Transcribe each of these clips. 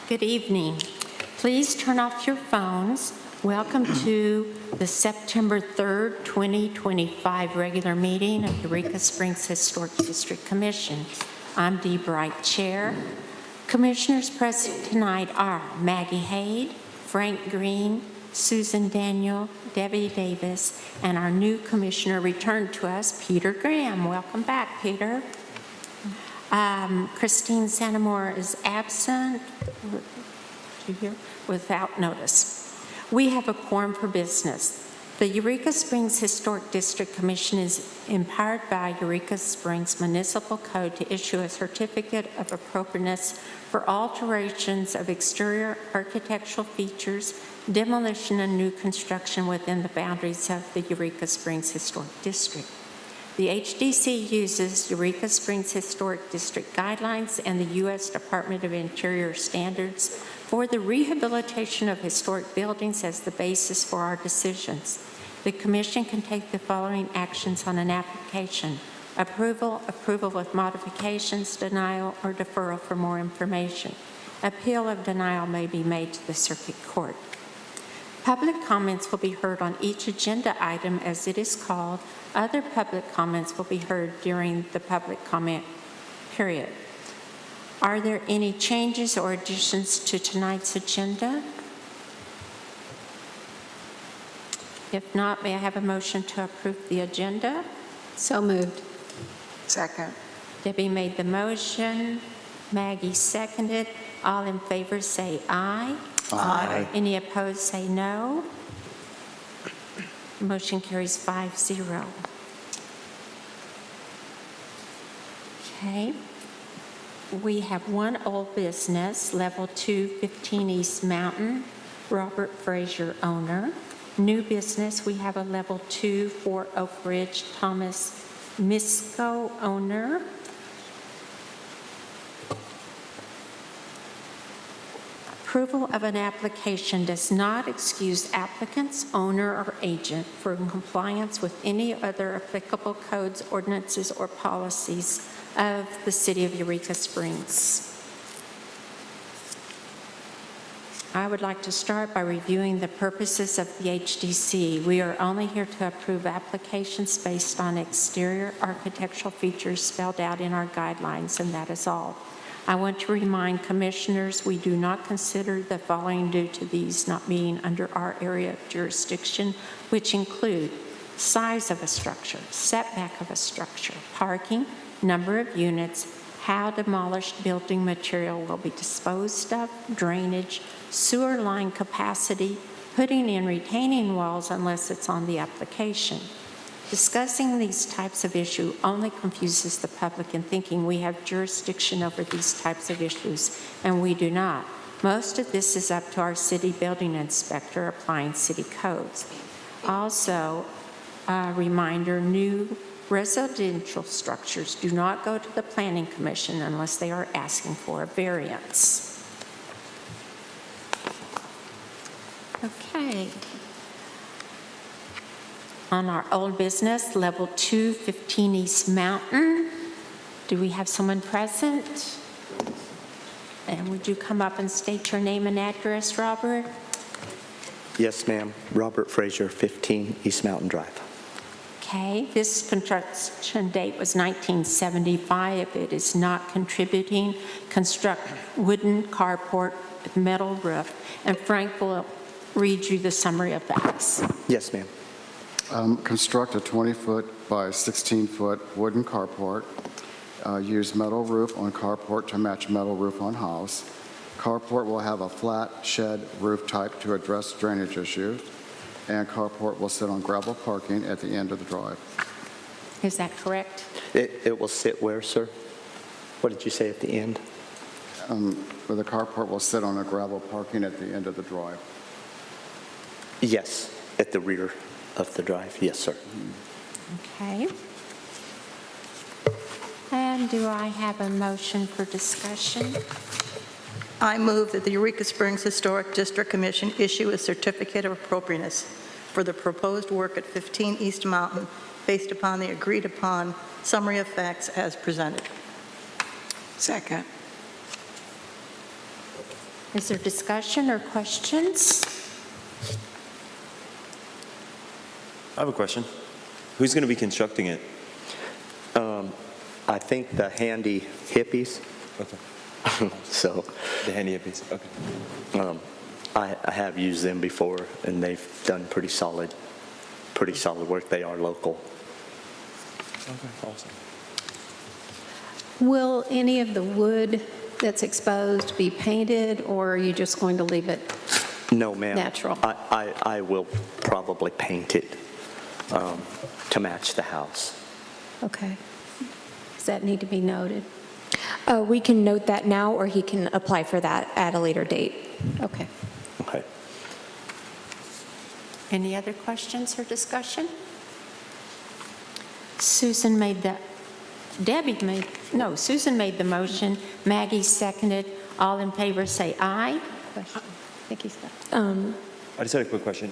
Good evening. Please turn off your phones. Welcome to the September 3rd, 2025 regular meeting of Eureka Springs Historic District Commission. I'm Dee Bright, Chair. Commissioners present tonight are Maggie Haid, Frank Green, Susan Daniel, Debbie Davis, and our new commissioner returned to us, Peter Graham. Welcome back, Peter. Christine Santamore is absent. Did you hear? Without notice. We have a quorum for business. The Eureka Springs Historic District Commission is empowered by Eureka Springs Municipal Code to issue a certificate of appropriateness for alterations of exterior architectural features, demolition, and new construction within the boundaries of the Eureka Springs Historic District. The HDC uses Eureka Springs Historic District guidelines and the U.S. Department of Interior standards for the rehabilitation of historic buildings as the basis for our decisions. The Commission can take the following actions on an application: approval, approval with modifications, denial, or deferral for more information. Appeal of denial may be made to the Circuit Court. Public comments will be heard on each agenda item as it is called. Other public comments will be heard during the public comment period. Are there any changes or additions to tonight's agenda? If not, may I have a motion to approve the agenda? So moved. Second. Debbie made the motion. Maggie seconded. All in favor say aye. Aye. Any opposed say no. Motion carries 5-0. Okay. We have one old business, Level 2, 15 East Mountain, Robert Frazier, owner. New business, we have a Level 2, 4 Oak Ridge, Thomas Misko, owner. Approval of an application does not excuse applicant's owner or agent from compliance with any other applicable codes, ordinances, or policies of the City of Eureka Springs. I would like to start by reviewing the purposes of the HDC. We are only here to approve applications based on exterior architectural features spelled out in our guidelines, and that is all. I want to remind commissioners we do not consider the following due to these not being under our area of jurisdiction, which include size of a structure, setback of a structure, parking, number of units, how demolished building material will be disposed of, drainage, sewer line capacity, putting in retaining walls unless it's on the application. Discussing these types of issues only confuses the public in thinking we have jurisdiction over these types of issues, and we do not. Most of this is up to our city building inspector applying city codes. Also, a reminder, new residential structures do not go to the Planning Commission unless they are asking for a variance. Okay. On our old business, Level 2, 15 East Mountain, do we have someone present? And would you come up and state your name and address, Robert? Yes, ma'am. Robert Frazier, 15 East Mountain Drive. Okay, this construction date was 1975. It is not contributing. Construct wooden carport with metal roof. And Frank will read you the summary of facts. Yes, ma'am. Construct a 20-foot by 16-foot wooden carport. Use metal roof on carport to match metal roof on house. Carport will have a flat shed roof type to address drainage issues. And carport will sit on gravel parking at the end of the drive. Is that correct? It will sit where, sir? What did you say at the end? Where the carport will sit on a gravel parking at the end of the drive. Yes, at the rear of the drive. Yes, sir. Okay. And do I have a motion for discussion? I move that the Eureka Springs Historic District Commission issue a certificate of appropriateness for the proposed work at 15 East Mountain based upon the agreed upon summary of facts as presented. Second. Is there discussion or questions? I have a question. Who's going to be constructing it? I think the handy hippies, Okay. so The handy hippies. Okay. I have used them before, and they've done pretty solid work. They are local. Okay. Awesome. Will any of the wood that's exposed be painted, or are you just going to leave it? No, ma'am. Natural. I will probably paint it to match the house. Okay. Does that need to be noted? We can note that now, or he can apply for that at a later date. Okay. Okay. Any other questions or discussion? Susan made the motion. Maggie seconded. All in favor say aye. Question. Vicki's got. I just had a quick question.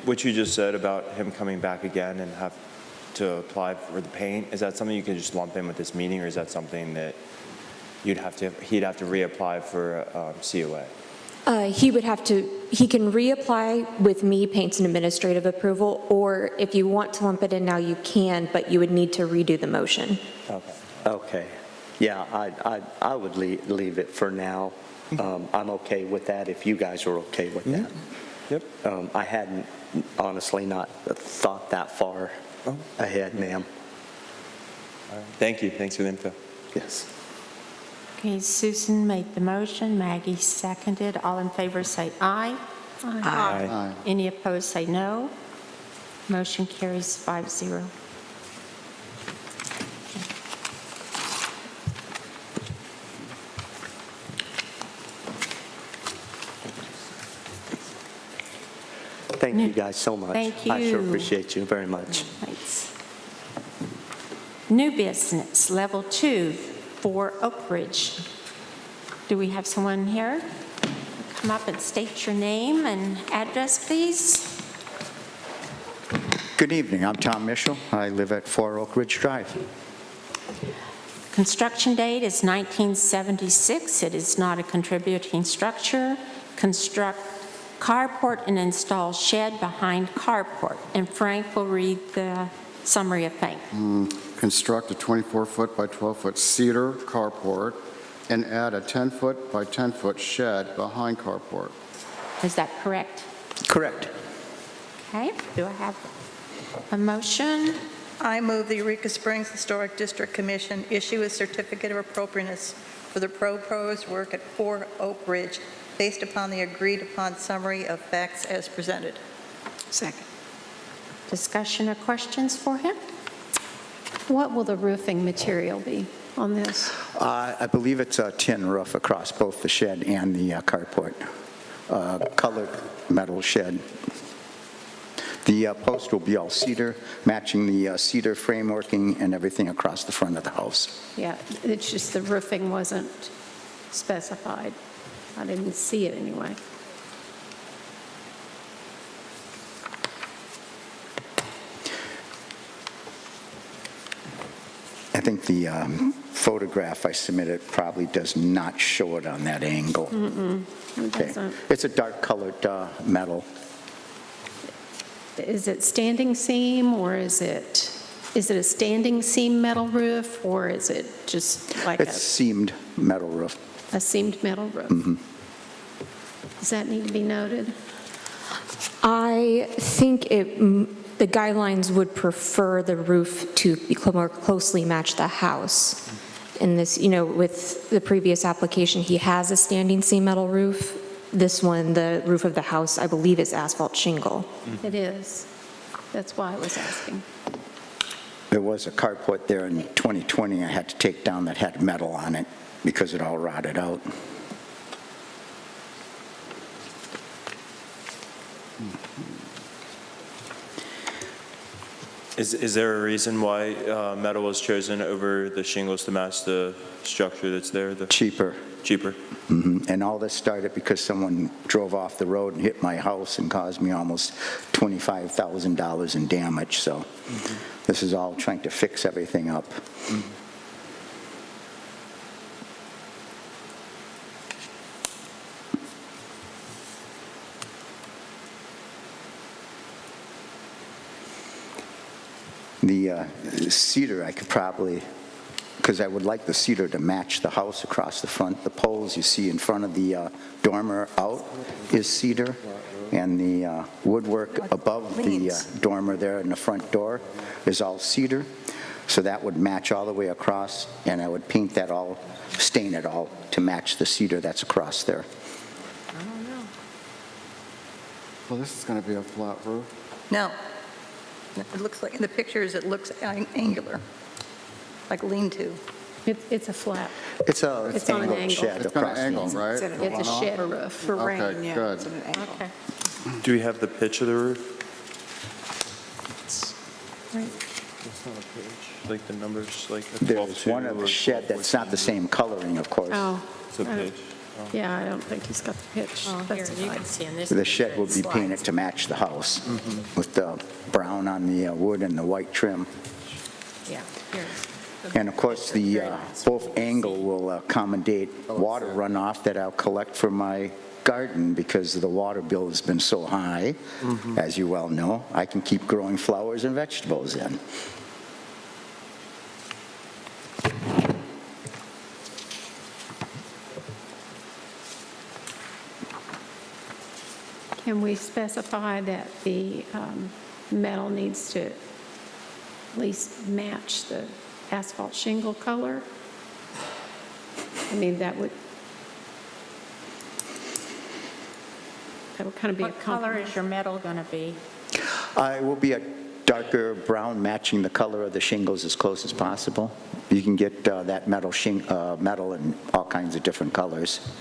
What you just said about him coming back again and have to apply for the paint, is that something you can just lump in with this meeting, or is that something that he'd have to reapply for COA? He can reapply with me, paints and administrative approval, or if you want to lump it in now, you can, but you would need to redo the motion. Okay. Okay. Yeah, I would leave it for now. I'm okay with that if you guys are okay with that. Yep. I hadn't honestly not thought that far ahead, ma'am. All right. Thank you. Thanks for the info. Yes. Okay, Susan made the motion. Maggie seconded. All in favor say aye. Aye. Any opposed say no. Motion carries 5-0. Thank you guys so much. Thank I sure you. appreciate you very much. Thanks. New business, level 2, 4 Oak Ridge. Do we have someone here? Come up and state your name and address, please. Good evening, I'm Tom Mischel. I live at 4 Oak Ridge Drive. Construction date is 1976. It is not a contributing structure. Construct carport and install shed behind carport. And Frank will read the summary of Frank. Construct a 24-foot by 12-foot cedar carport and add a 10-foot by 10-foot shed behind carport. Is that correct? Correct. Okay, do I have a motion? I move the Eureka Springs Historic District Commission issue a certificate of appropriateness for the proposed work at 4 Oak Ridge based upon the agreed-upon summary of facts as presented. Second. Discussion or questions for him? What will the roofing material be on this? I believe it's a tin roof across both the shed and the carport. Colored metal shed. The post will be all cedar, matching the cedar frameworking and everything across the front of the house. Yeah, it's just the roofing wasn't specified. I didn't see it anyway. I think the photograph I submitted probably does not show it on that angle. It Okay. doesn't. It's a dark colored metal. Is it standing seam, or is it a standing seam metal roof, or is it just like It's seamed metal roof. a seamed metal roof? Does that need to be noted? I think the guidelines would prefer the roof to be more closely match the house. In this, with the previous application, he has a standing seam metal roof. This one, the roof of the house, I believe is asphalt shingle. It is. That's why I was asking. There was a carport there in 2020 I had to take down that had metal on it because it all rotted out. Is there a reason why metal was chosen over the shingles to match the structure that's there? Cheaper. Cheaper? And all this started because someone drove off the road and hit my house and caused me almost $25,000 in damage. So this is all trying to fix everything up. The cedar, I could probably, because I would like the cedar to match the house across the front. The poles you see in front of the dormer out is cedar, and the woodwork above the dormer there in the front door is all cedar. So that would match all the way across, and I would paint that all, stain it all to match the cedar that's across there. I don't know. Well, this is going to be a flat roof. No. It looks like, in the pictures, it looks angular, like lean-to. It's a flat, It's a It's on an angled angle. shed It's going across to angle, the- right? it's a shed roof. For rain, Okay, yeah. good. It's at an angle. Okay. Do we have the pitch of the roof? Right. It's not a pitch, like the numbers, like a There's 12.2 one of or the shed that's not the 12.14. same coloring, of course. Oh, It's a pitch. yeah, I don't think he's got the pitch. Oh, here, you specified. can see in this. The shed picture, will it be painted slides. to match the house with the brown on the wood and the white trim. Yeah, here. And of course, the both angle will accommodate water runoff that I'll collect from my garden because the water bill has been so high, as you well know. I can keep growing flowers and vegetables in. Can we specify that the metal needs to at least match the asphalt shingle color? I mean, that would kind of be a What color compromise. is your metal going to be? It will be a darker brown matching the color of the shingles as close as possible. You can get that metal in all kinds of different colors.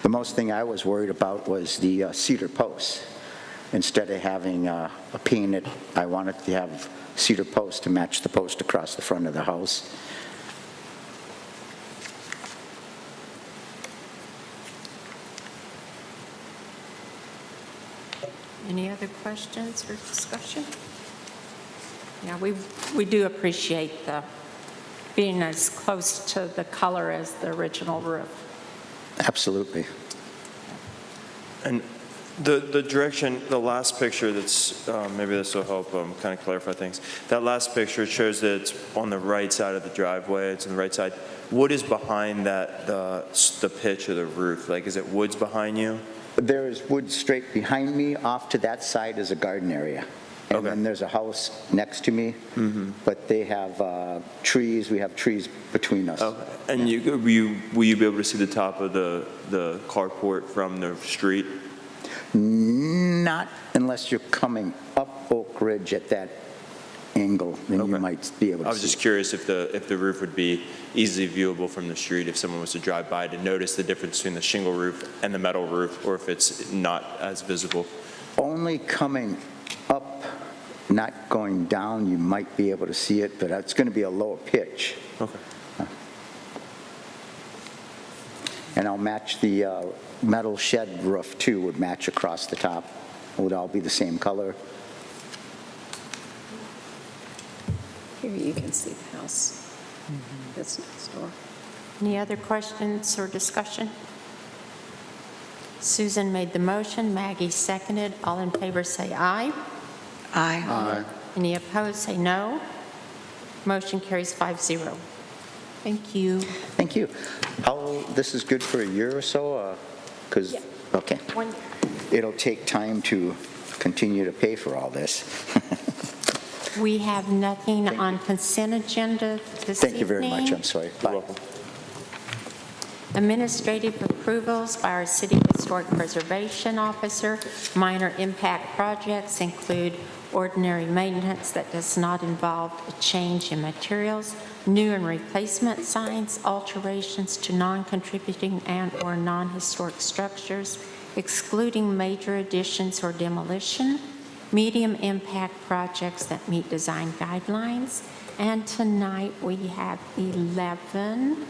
The most thing I was worried about was the cedar posts. Instead of having a painted, I wanted to have cedar posts to match the post across the front of the house. Any other questions or discussion? Yeah, we do appreciate the being as close to the color as the original roof. Absolutely. And the direction, the last picture that's, maybe this will help kind of clarify things. That last picture shows that it's on the right side of the driveway, it's on the right side. What is behind that, the pitch of the roof? Like, is it woods behind you? There is wood straight behind me. Off to that side is a garden area. And Okay. then there's a house next to me, but they have trees. We have trees between us. Okay. And will you be able to see the top of the carport from the street? Not unless you're coming up Oak Ridge at that angle, then you Okay. might be able to see. I was just curious if the roof would be easily viewable from the street if someone was to drive by to notice the difference between the shingle roof and the metal roof, or if it's not as visible. Only coming up, not going down, you might be able to see it, but it's going to be a lower pitch. Okay. And I'll match the metal shed roof too, would match across the top. It would all be the same color. Here you can see the house that's next door. Any other questions or discussion? Susan made the motion, Maggie seconded. All in favor say aye. Aye. Aye. Any opposed, say no. Motion carries 5-0. Thank you. Thank you. This is good for a year or so? Because, okay. One- It'll take time to continue to pay for all this. We have nothing on consent agenda this Thank you very much. evening. I'm sorry. You're Bye. welcome. Administrative approvals by our City Historic Preservation Officer. Minor impact projects include ordinary maintenance that does not involve a change in materials, new and replacement signs, alterations to non-contributing and/or non-historic structures, excluding major additions or demolition, medium impact projects that meet design guidelines. And tonight we have 11.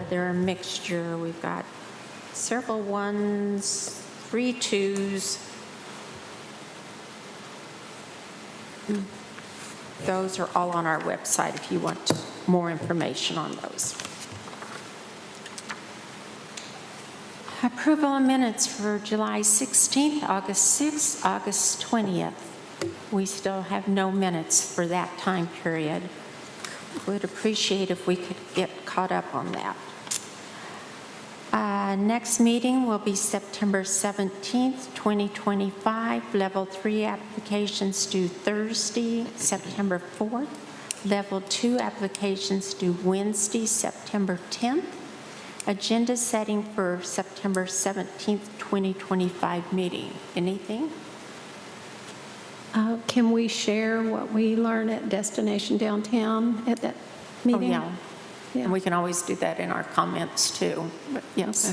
They're a mixture. We've got several ones, 3 twos. Those are all on our website if you want more information on those. Approval of minutes for July 16th, August 6th, August 20th. We still have no minutes for that time period. Would appreciate if we could get caught up on that. Next meeting will be September 17th, 2025. Level 3 applications due Thursday, September 4th. Level 2 applications due Wednesday, September 10th. Agenda setting for September 17th, 2025 meeting. Anything? Can we share what we learned at Destination Downtown at that meeting? Oh, yeah. And we can always do that in our comments too, but yes.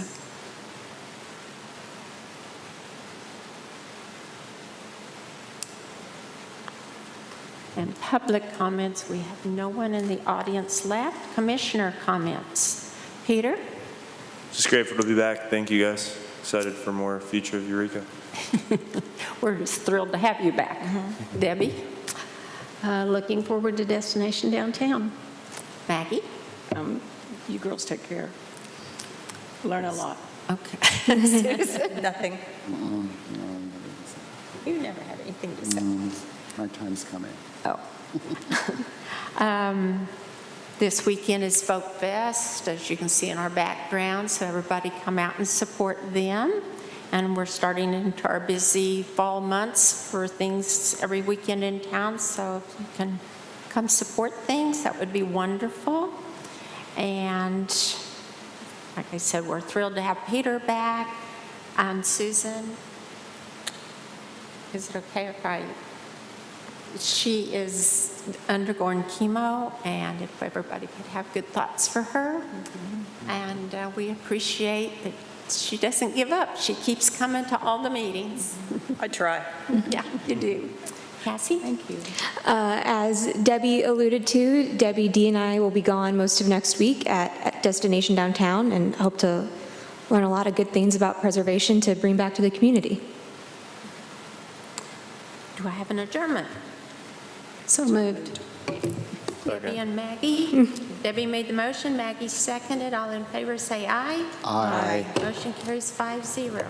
Okay. And public comments, we have no one in the audience left. Commissioner comments. Peter? Just grateful to be back. Thank you, guys. Excited for more future of Eureka. We're just thrilled to have you back. Debbie? Looking forward to Destination Downtown. Maggie? You girls take care. Learn a lot. Okay. Susan? Nothing. You never have anything to say. My time's coming. Oh. This weekend is Folk Fest, as you can see in our background, so everybody come out and support them. And we're starting into our busy fall months for things every weekend in town, so if you can come support things, that would be wonderful. And like I said, we're thrilled to have Peter back. Susan, is it okay if she is undergoing chemo, and if everybody could have good thoughts for her. And we appreciate that she doesn't give up. She keeps coming to all the meetings. I try. Yeah, you do. Cassie? Thank you. As Debbie alluded to, Debbie D and I will be gone most of next week at Destination Downtown, and hope to learn a lot of good things about preservation to bring back to the community. Do I have an adjournment? So moved. Debbie and Maggie. Debbie made the motion, Maggie seconded. All in favor say aye. Aye. Motion carries 5-0.